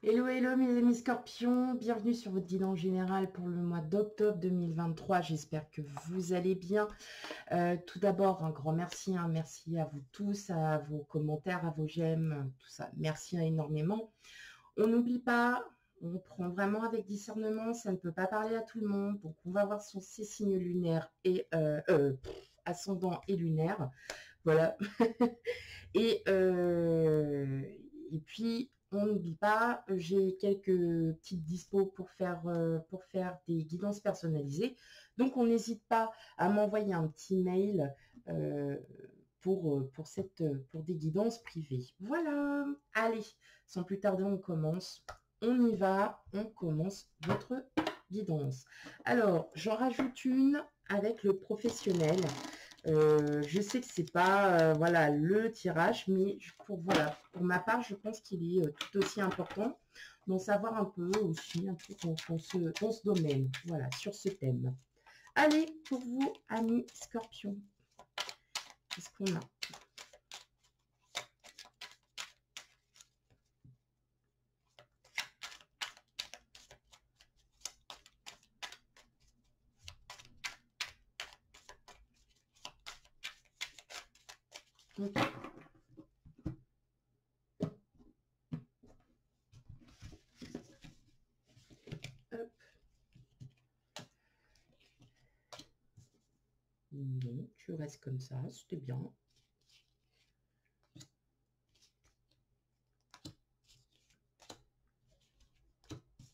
Hello, hello mes amis scorpions, bienvenue sur votre guidance générale pour le mois d'octobre 2023. J'espère que vous allez bien. Tout d'abord, un grand merci, merci à vous tous, à vos commentaires, à vos j'aime, tout ça. Merci énormément. On n'oublie pas, on prend vraiment avec discernement, ça ne peut pas parler à tout le monde. Donc on va voir ses signes lunaires et ascendant et lunaire. Voilà. Et, euh, et puis, on n'oublie pas, j'ai quelques petites dispos pour faire des guidances personnalisées. Donc, on n'hésite pas à m'envoyer un petit mail euh, pour des guidances privées. Voilà. Allez, sans plus tarder, on commence. On y va. On commence votre guidance. Alors, j'en rajoute une avec le professionnel. Je sais que c'est pas voilà le tirage, mais voilà, pour ma part, je pense qu'il est tout aussi important d'en savoir un peu aussi un peu dans ce domaine, voilà, sur ce thème. Allez, pour vous, amis Scorpions, qu'est-ce qu'on a? Okay. Hop. Non, tu restes comme ça, c'était bien.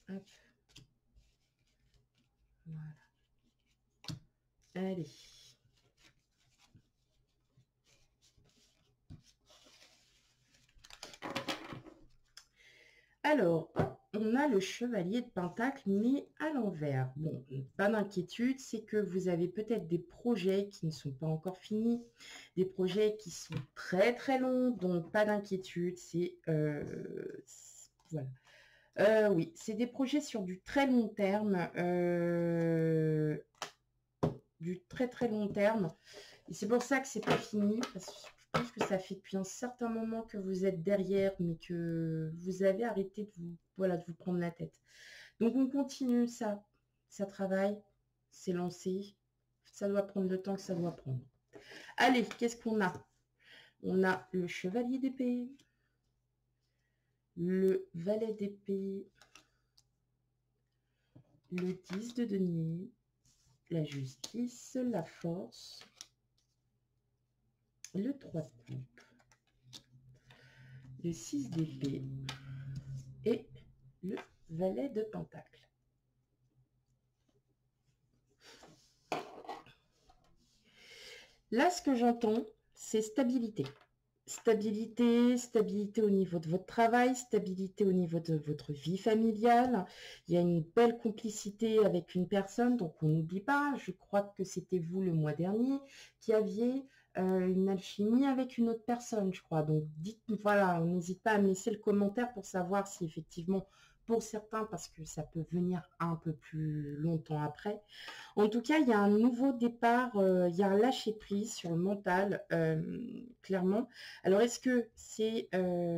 Hop. Voilà. Allez. Alors, on a le chevalier de Pentacle, mais à l'envers. Bon, pas d'inquiétude, c'est que vous avez peut-être des projets qui ne sont pas encore finis, des projets qui sont très très longs, donc pas d'inquiétude, voilà. Oui, c'est des projets sur du très long terme, du très très long terme. Et c'est pour ça que c'est pas fini, parce que je pense que ça fait depuis un certain moment que vous êtes derrière, mais que vous avez arrêté de vous prendre la tête. Donc on continue, ça travaille, c'est lancé, ça doit prendre le temps que ça doit prendre. Allez, qu'est-ce qu'on a? On a le chevalier d'épée, le valet d'épée, le 10 de denier, la justice, la force, le 3 de coupe, le 6 d'épée et le valet de pentacle. Là, ce que j'entends, c'est stabilité. Stabilité au niveau de votre travail, stabilité au niveau de votre vie familiale. Il y a une belle complicité avec une personne, donc on n'oublie pas, je crois que c'était vous le mois dernier, qui aviez une alchimie avec une autre personne, je crois. Donc dites, voilà, on n'hésite pas à me laisser le commentaire pour savoir si effectivement, pour certains, parce que ça peut venir un peu plus longtemps après, en tout cas, il y a un nouveau départ, il y a un lâcher-prise sur le mental, clairement. Alors, est-ce que c'est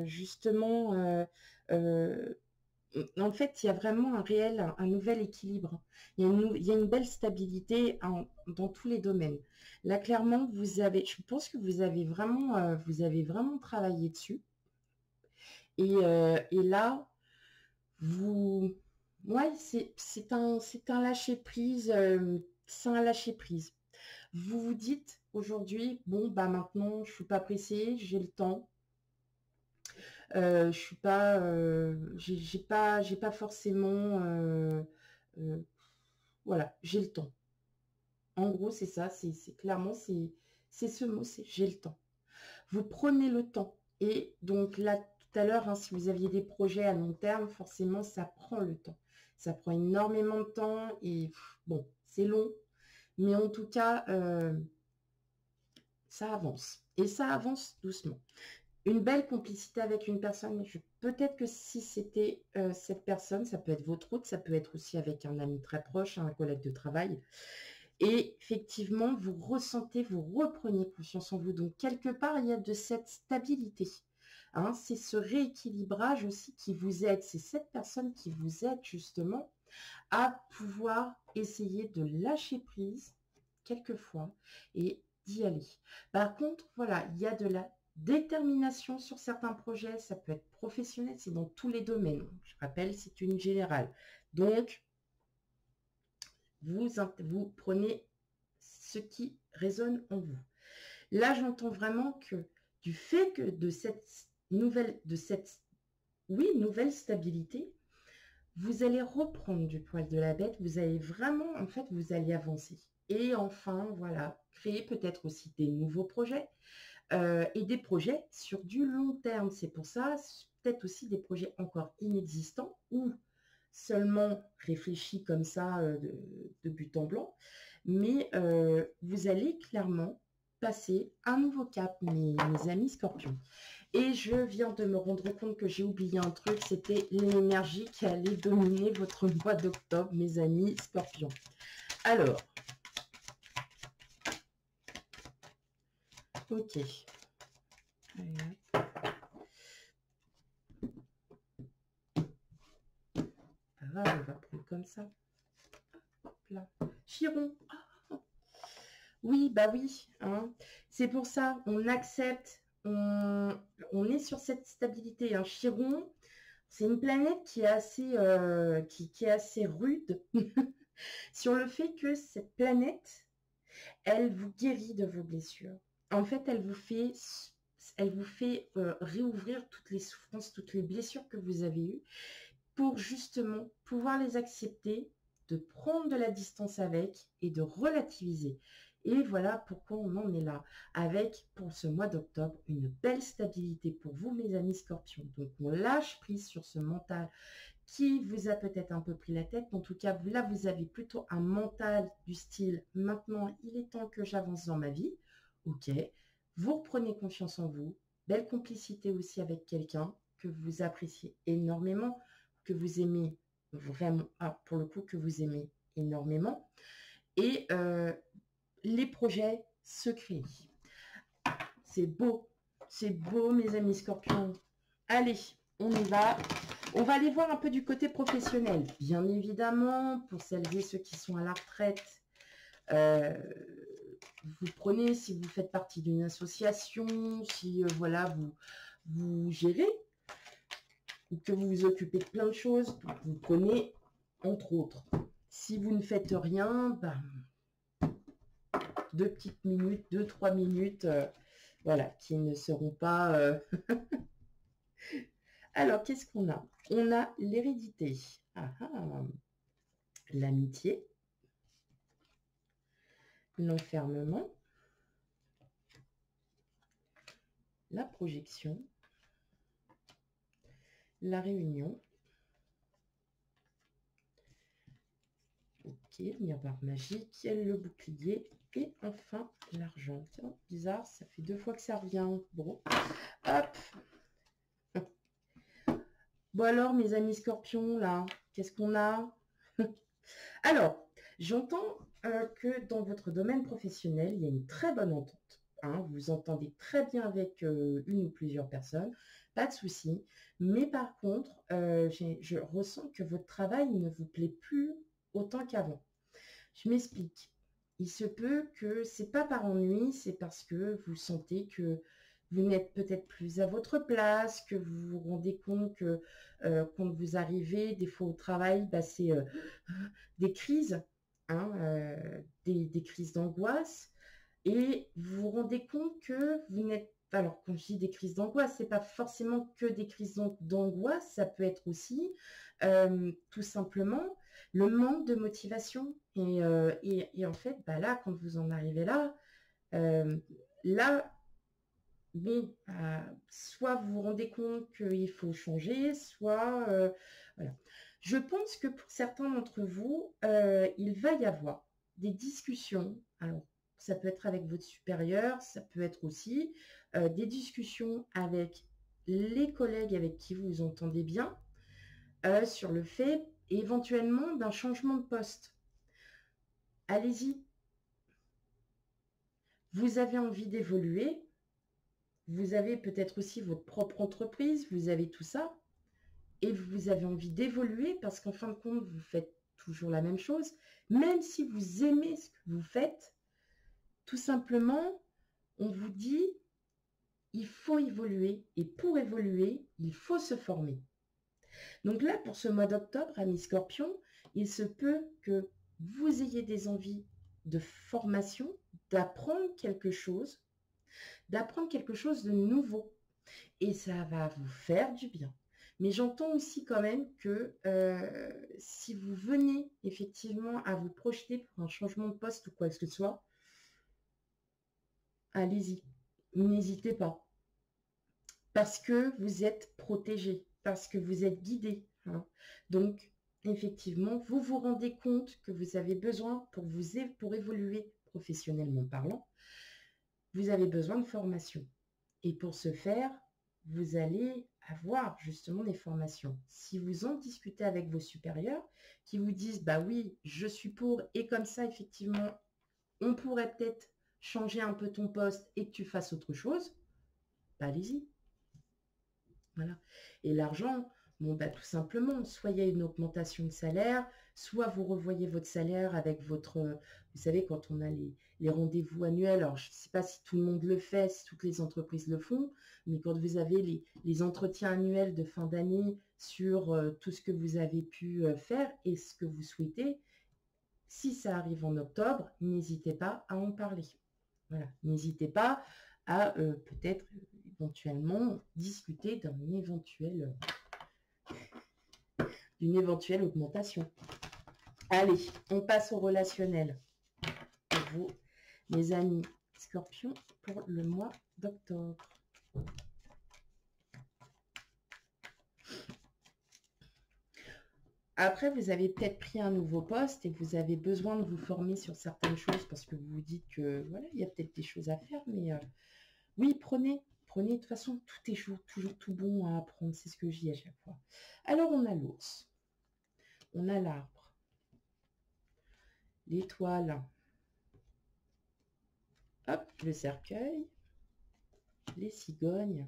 justement... en fait, il y a vraiment un nouvel équilibre. Il y a une belle stabilité dans tous les domaines. Là, clairement, je pense que vous avez vraiment travaillé dessus. Et là, vous, ouais, c'est un lâcher prise, c'est un lâcher prise. Vous vous dites aujourd'hui, bon bah maintenant je suis pas pressée, j'ai le temps, je suis pas, j'ai pas forcément, euh, voilà, j'ai le temps. En gros c'est ça, c'est clairement c'est ce mot, c'est j'ai le temps. Vous prenez le temps. Et donc là, tout à l'heure, si vous aviez des projets à long terme, forcément, ça prend le temps. Ça prend énormément de temps et bon, c'est long. Mais en tout cas, ça avance. Et ça avance doucement. Une belle complicité avec une personne. Peut-être que si c'était cette personne, ça peut être votre autre, ça peut être aussi avec un ami très proche, un collègue de travail. Et effectivement, vous reprenez confiance en vous. Donc, quelque part, il y a de cette stabilité. hein. C'est ce rééquilibrage aussi qui vous aide. C'est cette personne qui vous aide justement à pouvoir essayer de lâcher prise quelquefois et d'y aller. Par contre, voilà, il y a de la détermination sur certains projets. Ça peut être professionnel, c'est dans tous les domaines. Je rappelle, c'est une générale. Donc, vous prenez ce qui résonne en vous. Là, j'entends vraiment que du fait que de cette nouvelle stabilité, vous allez reprendre du poil de la bête, vous allez vraiment, en fait, vous allez avancer. Et enfin, voilà, créer peut-être aussi des nouveaux projets et des projets sur du long terme. C'est pour ça, peut-être aussi des projets encore inexistants ou seulement réfléchis comme ça de but en blanc. Mais vous allez clairement passer un nouveau cap, mes amis scorpions. Et je viens de me rendre compte que j'ai oublié un truc, c'était l'énergie qui allait dominer votre mois d'octobre, mes amis scorpions. Alors, ok. On va prendre comme ça. Hop là. Chiron. Oui, bah oui. Hein. C'est pour ça, on accepte, on est sur cette stabilité. Hein. Chiron, c'est une planète qui est assez, qui est assez rude sur le fait que cette planète, elle vous guérit de vos blessures. En fait, elle vous fait réouvrir toutes les souffrances, toutes les blessures que vous avez eues pour justement pouvoir les accepter, de prendre de la distance avec et de relativiser. Et voilà pourquoi on en est là, avec, pour ce mois d'octobre, une belle stabilité pour vous, mes amis scorpions. Donc, on lâche prise sur ce mental qui vous a peut-être un peu pris la tête. En tout cas, là, vous avez plutôt un mental du style « Maintenant, il est temps que j'avance dans ma vie ». Ok, vous reprenez confiance en vous. Belle complicité aussi avec quelqu'un que vous appréciez énormément, que vous aimez vraiment, pour le coup, que vous aimez énormément. Et les projets se créent. C'est beau, mes amis scorpions. Allez, on y va. On va aller voir un peu du côté professionnel. Bien évidemment, pour celles et ceux qui sont à la retraite, vous prenez, si vous faites partie d'une association, si voilà, vous gérez, ou que vous vous occupez de plein de choses, vous prenez, entre autres. Si vous ne faites rien, ben, 2 petites minutes, 2-3 minutes, voilà, qui ne seront pas... Alors, qu'est-ce qu'on a? On a l'hérédité, l'amitié, l'enfermement, la projection, la réunion, ok, miroir magique, le bouclier et enfin l'argent. Tiens, bizarre, ça fait 2 fois que ça revient. Bon, hop. Bon alors, mes amis scorpions, là, qu'est-ce qu'on a? Alors, j'entends que dans votre domaine professionnel, il y a une très bonne entente. Hein, vous entendez très bien avec une ou plusieurs personnes, pas de souci. Mais par contre, je ressens que votre travail ne vous plaît plus autant qu'avant. Je m'explique. Il se peut que c'est pas par ennui, c'est parce que vous sentez que vous n'êtes peut-être plus à votre place, que vous vous rendez compte que quand vous arrivez, des fois au travail, bah, c'est des crises, hein, des crises d'angoisse, et vous vous rendez compte que vous n'êtes pas, alors quand je dis des crises d'angoisse, c'est pas forcément que des crises d'angoisse, ça peut être aussi tout simplement le manque de motivation. Et en fait, bah là, quand vous en arrivez là, là, bon, soit vous vous rendez compte qu'il faut changer, soit... voilà. Je pense que pour certains d'entre vous, il va y avoir des discussions. Alors, ça peut être avec votre supérieur, ça peut être aussi des discussions avec les collègues avec qui vous vous entendez bien sur le fait éventuellement d'un changement de poste. Allez-y. Vous avez envie d'évoluer. vous avez peut-être aussi votre propre entreprise, vous avez tout ça, et vous avez envie d'évoluer parce qu'en fin de compte, vous faites toujours la même chose. Même si vous aimez ce que vous faites, tout simplement, on vous dit, il faut évoluer, et pour évoluer, il faut se former. Donc là, pour ce mois d'octobre, amis Scorpion, il se peut que vous ayez des envies de formation, d'apprendre quelque chose de nouveau. Et ça va vous faire du bien. Mais j'entends aussi quand même que si vous venez effectivement à vous projeter pour un changement de poste ou quoi que ce soit, allez-y, n'hésitez pas. Parce que vous êtes protégé, parce que vous êtes guidé. Hein. Donc, effectivement, vous vous rendez compte que vous avez besoin, pour évoluer professionnellement parlant, vous avez besoin de formation. Et pour ce faire, vous allez avoir justement des formations. Si vous en discutez avec vos supérieurs, qui vous disent, bah oui, je suis pour, et comme ça, effectivement, on pourrait peut-être changer un peu ton poste et que tu fasses autre chose, bah allez-y. Voilà. Et l'argent, bon, bah, tout simplement, soit il y a une augmentation de salaire, soit vous revoyez votre salaire avec votre... Vous savez, quand on a les rendez-vous annuels, alors je ne sais pas si tout le monde le fait, si toutes les entreprises le font, mais quand vous avez les entretiens annuels de fin d'année sur tout ce que vous avez pu faire et ce que vous souhaitez, si ça arrive en octobre, n'hésitez pas à en parler. Voilà, n'hésitez pas à peut-être éventuellement discuter d'une éventuelle augmentation. Allez, on passe au relationnel. Pour vous, mes amis Scorpions, pour le mois d'octobre. Après, vous avez peut-être pris un nouveau poste et vous avez besoin de vous former sur certaines choses parce que vous vous dites que voilà, il y a peut-être des choses à faire, mais oui, prenez. De toute façon, tout est toujours tout bon à apprendre, c'est ce que je dis à chaque fois. Alors, on a l'ours, on a l'arbre, l'étoile, hop, le cercueil, les cigognes,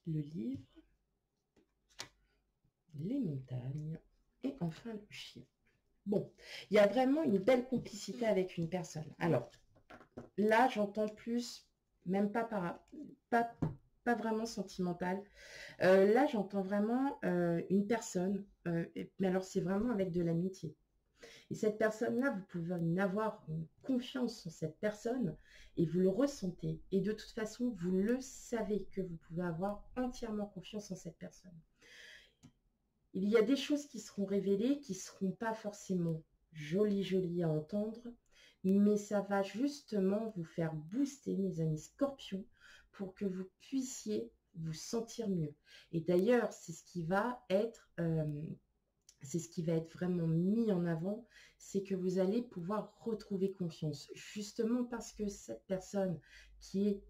le livre, les montagnes et enfin le chien. Bon, il y a vraiment une belle complicité avec une personne. Alors, là, j'entends plus, même pas vraiment sentimental. Là, j'entends vraiment une personne, mais alors c'est vraiment avec de l'amitié. Et cette personne-là, vous pouvez avoir une confiance en cette personne et vous le ressentez. Et de toute façon, vous le savez que vous pouvez avoir entièrement confiance en cette personne. Il y a des choses qui seront révélées, qui ne seront pas forcément jolies à entendre, mais ça va justement vous faire booster, mes amis Scorpions, pour que vous puissiez vous sentir mieux. Et d'ailleurs, c'est ce qui va être vraiment mis en avant, c'est que vous allez pouvoir retrouver confiance. Justement parce que cette personne qui est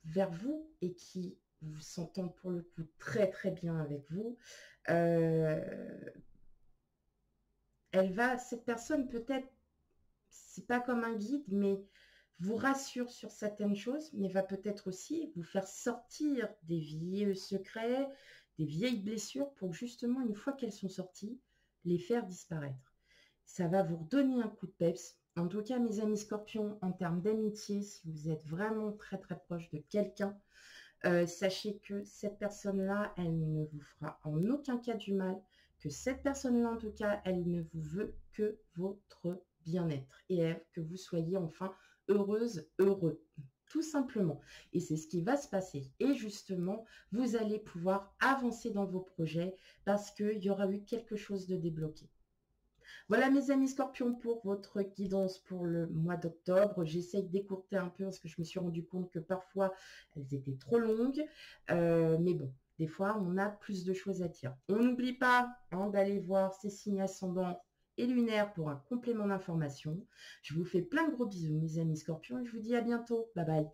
vers vous et qui vous s'entend pour le coup très très bien avec vous, cette personne peut-être, c'est pas comme un guide, mais vous rassure sur certaines choses, mais va peut-être aussi vous faire sortir des vieux secrets, des vieilles blessures pour justement, une fois qu'elles sont sorties, les faire disparaître. Ça va vous redonner un coup de peps. En tout cas, mes amis Scorpions, en termes d'amitié, si vous êtes vraiment très très proche de quelqu'un, sachez que cette personne-là, elle ne vous fera en aucun cas du mal, que cette personne-là, en tout cas, elle ne vous veut que votre bien-être et que vous soyez enfin heureuse, heureux, tout simplement. Et c'est ce qui va se passer. Et justement, vous allez pouvoir avancer dans vos projets parce qu'il y aura eu quelque chose de débloqué. Voilà mes amis Scorpions pour votre guidance pour le mois d'octobre. J'essaye d'écourter un peu parce que je me suis rendu compte que parfois elles étaient trop longues. Mais bon, des fois on a plus de choses à dire. On n'oublie pas d'aller voir ces signes ascendants et lunaires pour un complément d'information. Je vous fais plein de gros bisous mes amis Scorpions et je vous dis à bientôt. Bye bye.